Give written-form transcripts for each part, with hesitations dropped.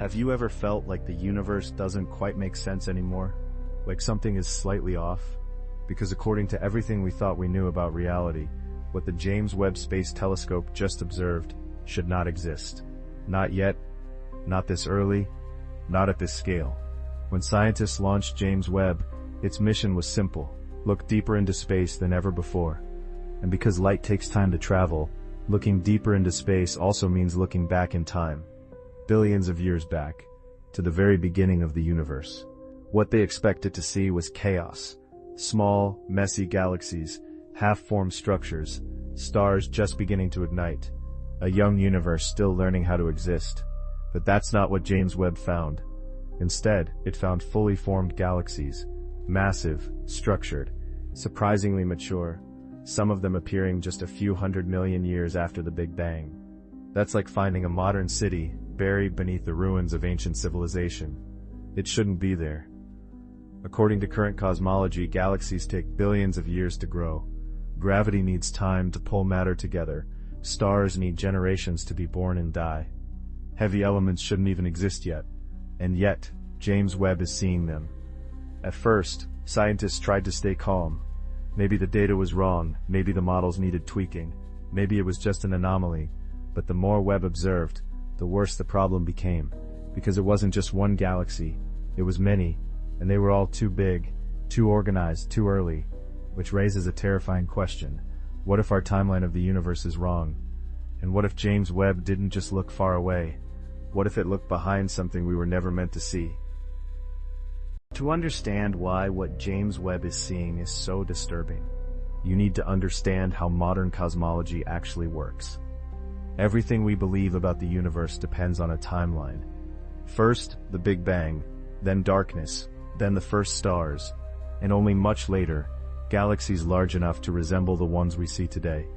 Have you ever felt like the universe doesn't quite make sense anymore? Like something is slightly off? Because according to everything we thought we knew about reality, what the James Webb Space Telescope just observed should not exist. Not yet, not this early, not at this scale. When scientists launched James Webb, its mission was simple: look deeper into space than ever before. And because light takes time to travel, looking deeper into space also means looking back in time. Billions of years back, to the very beginning of the universe. What they expected to see was chaos. Small, messy galaxies, half-formed structures, stars just beginning to ignite. A young universe still learning how to exist. But that's not what James Webb found. Instead, it found fully formed galaxies. Massive, structured, surprisingly mature. Some of them appearing just a few 100 million years after the Big Bang. That's like finding a modern city buried beneath the ruins of ancient civilization. It shouldn't be there. According to current cosmology, galaxies take billions of years to grow. Gravity needs time to pull matter together. Stars need generations to be born and die. Heavy elements shouldn't even exist yet. And yet, James Webb is seeing them. At first, scientists tried to stay calm. Maybe the data was wrong, maybe the models needed tweaking, maybe it was just an anomaly. But the more Webb observed, the worse the problem became. Because it wasn't just one galaxy, it was many, and they were all too big, too organized, too early. Which raises a terrifying question. What if our timeline of the universe is wrong? And what if James Webb didn't just look far away? What if it looked behind something we were never meant to see? To understand why what James Webb is seeing is so disturbing, you need to understand how modern cosmology actually works. Everything we believe about the universe depends on a timeline. First, the Big Bang, then darkness, then the first stars, and only much later, galaxies large enough to resemble the ones we see today.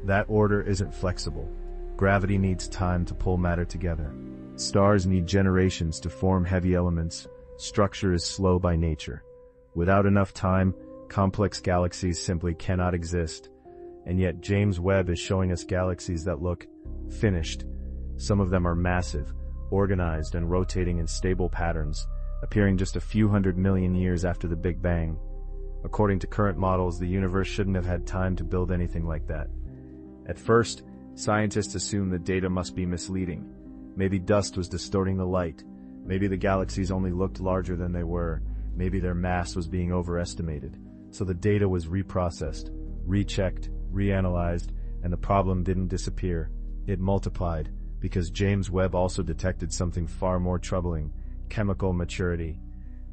That order isn't flexible. Gravity needs time to pull matter together. Stars need generations to form heavy elements. Structure is slow by nature. Without enough time, complex galaxies simply cannot exist. And yet James Webb is showing us galaxies that look finished. Some of them are massive, organized and rotating in stable patterns, appearing just a few 100 million years after the Big Bang. According to current models, the universe shouldn't have had time to build anything like that. At first, scientists assumed the data must be misleading. Maybe dust was distorting the light. Maybe the galaxies only looked larger than they were. Maybe their mass was being overestimated. So the data was reprocessed, rechecked, reanalyzed, and the problem didn't disappear. It multiplied, because James Webb also detected something far more troubling: chemical maturity.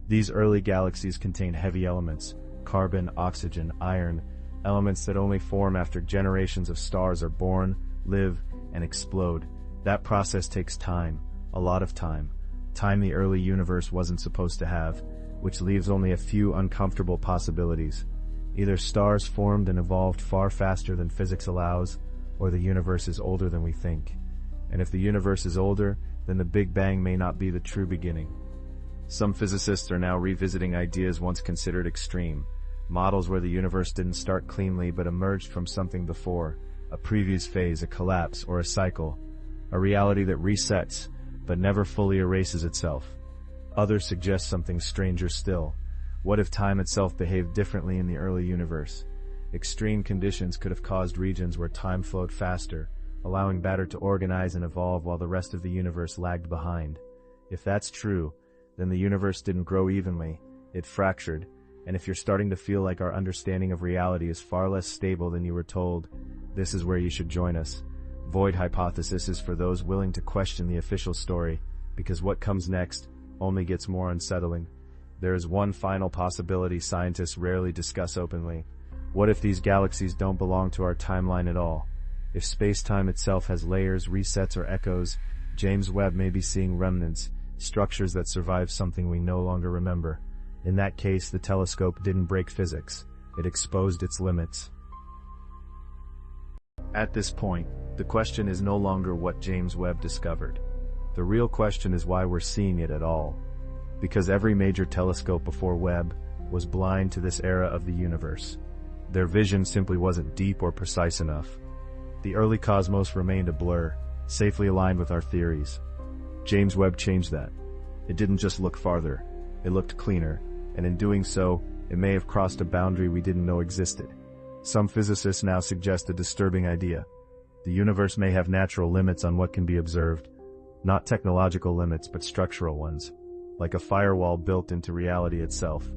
These early galaxies contain heavy elements: carbon, oxygen, iron, elements that only form after generations of stars are born, live, and explode. That process takes time, a lot of time. Time the early universe wasn't supposed to have, which leaves only a few uncomfortable possibilities. Either stars formed and evolved far faster than physics allows, or the universe is older than we think. And if the universe is older, then the Big Bang may not be the true beginning. Some physicists are now revisiting ideas once considered extreme. Models where the universe didn't start cleanly but emerged from something before, a previous phase, a collapse, or a cycle. A reality that resets, but never fully erases itself. Others suggest something stranger still. What if time itself behaved differently in the early universe? Extreme conditions could have caused regions where time flowed faster, allowing matter to organize and evolve while the rest of the universe lagged behind. If that's true, then the universe didn't grow evenly, it fractured. And if you're starting to feel like our understanding of reality is far less stable than you were told, this is where you should join us. Void Hypothesis is for those willing to question the official story, because what comes next only gets more unsettling. There is one final possibility scientists rarely discuss openly. What if these galaxies don't belong to our timeline at all? If space-time itself has layers, resets, or echoes, James Webb may be seeing remnants, structures that survive something we no longer remember. In that case, the telescope didn't break physics. It exposed its limits. At this point, the question is no longer what James Webb discovered. The real question is why we're seeing it at all. Because every major telescope before Webb was blind to this era of the universe. Their vision simply wasn't deep or precise enough. The early cosmos remained a blur, safely aligned with our theories. James Webb changed that. It didn't just look farther, it looked cleaner, and in doing so, it may have crossed a boundary we didn't know existed. Some physicists now suggest a disturbing idea. The universe may have natural limits on what can be observed, not technological limits but structural ones, like a firewall built into reality itself.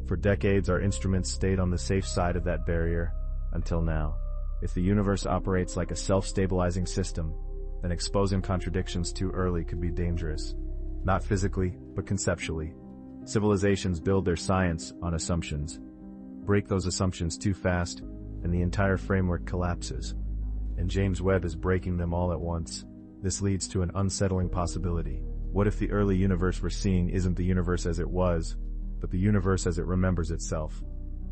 For decades our instruments stayed on the safe side of that barrier, until now. If the universe operates like a self-stabilizing system, then exposing contradictions too early could be dangerous. Not physically, but conceptually. Civilizations build their science on assumptions. Break those assumptions too fast, and the entire framework collapses. And James Webb is breaking them all at once. This leads to an unsettling possibility. What if the early universe we're seeing isn't the universe as it was, but the universe as it remembers itself?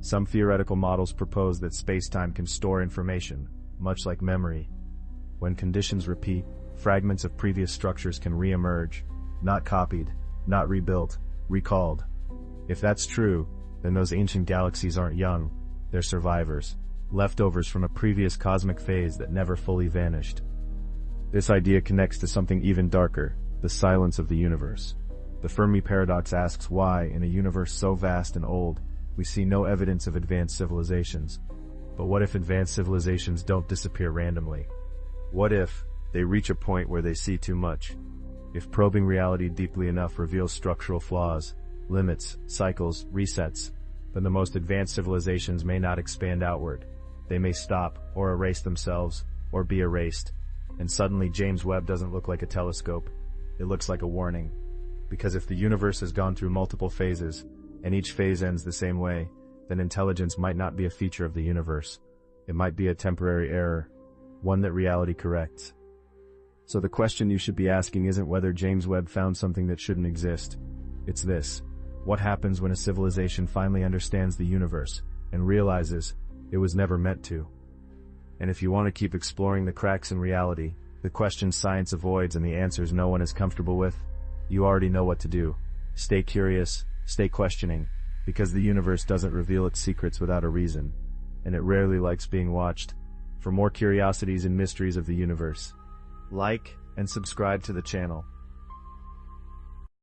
Some theoretical models propose that space-time can store information, much like memory. When conditions repeat, fragments of previous structures can re-emerge, not copied, not rebuilt, recalled. If that's true, then those ancient galaxies aren't young, they're survivors, leftovers from a previous cosmic phase that never fully vanished. This idea connects to something even darker, the silence of the universe. The Fermi paradox asks why, in a universe so vast and old, we see no evidence of advanced civilizations. But what if advanced civilizations don't disappear randomly? What if they reach a point where they see too much? If probing reality deeply enough reveals structural flaws, limits, cycles, resets, then the most advanced civilizations may not expand outward. They may stop, or erase themselves, or be erased. And suddenly James Webb doesn't look like a telescope. It looks like a warning. Because if the universe has gone through multiple phases, and each phase ends the same way, then intelligence might not be a feature of the universe. It might be a temporary error, one that reality corrects. So the question you should be asking isn't whether James Webb found something that shouldn't exist. It's this: what happens when a civilization finally understands the universe, and realizes it was never meant to? And if you want to keep exploring the cracks in reality, the questions science avoids and the answers no one is comfortable with, you already know what to do. Stay curious, stay questioning, because the universe doesn't reveal its secrets without a reason, and it rarely likes being watched. For more curiosities and mysteries of the universe, like and subscribe to the channel.